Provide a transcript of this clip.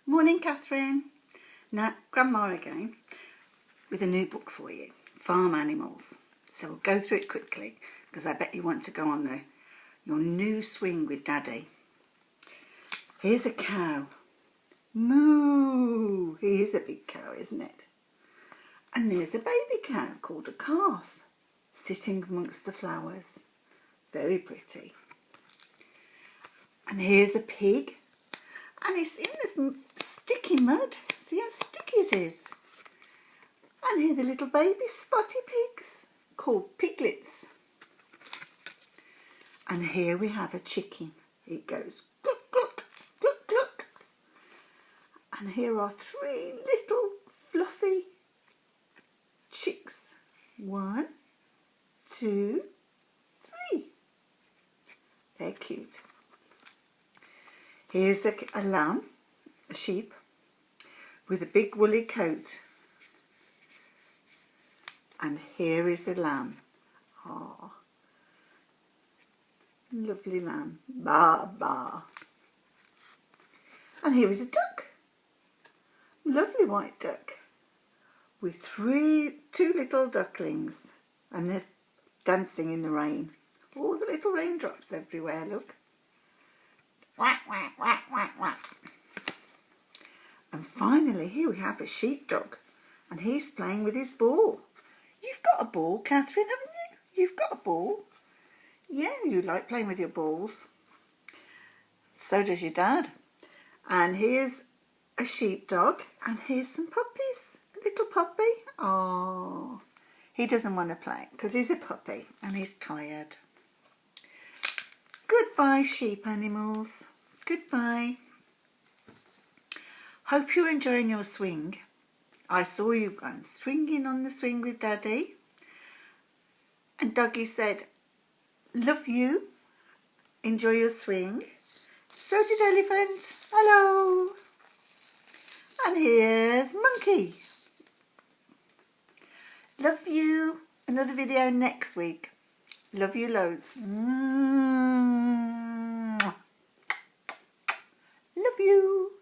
Morning, Kathryn. Now, Grandma again with a new book for you, Farm Animals. So we'll go through it quickly because I bet you want to go on your new swing with Daddy. Here's a cow. Moo! He is a big cow, isn't it? And there's a baby cow called a calf sitting amongst the flowers. Very pretty. And here's a pig. And it's in this sticky mud. See how sticky it is. And here are the little baby spotty pigs called piglets. And here we have a chicken. It goes cluck, cluck, cluck, cluck. And here are three little fluffy chicks. 1, 2, 3. They're cute. Here's a lamb, a sheep, with a big woolly coat. And here is a lamb. Ah, lovely lamb. Ba, ba. And here is a duck. Lovely white duck. With two little ducklings. And they're dancing in the rain. All the little raindrops everywhere, look. Whack, whack, whack, whack, whack. And finally, here we have a sheepdog, and he's playing with his ball. You've got a ball, Kathryn, haven't you? You've got a ball. Yeah, you like playing with your balls. So does your dad. And here's a sheepdog, and here's some puppies. A little puppy. Oh, he doesn't want to play because he's a puppy and he's tired. Goodbye, sheep animals. Goodbye. Hope you're enjoying your swing. I saw you going swinging on the swing with Daddy. And Dougie said, love you. Enjoy your swing. So did Elephant. Hello. And here's Monkey. Love you. Another video next week. Love you loads. Love you.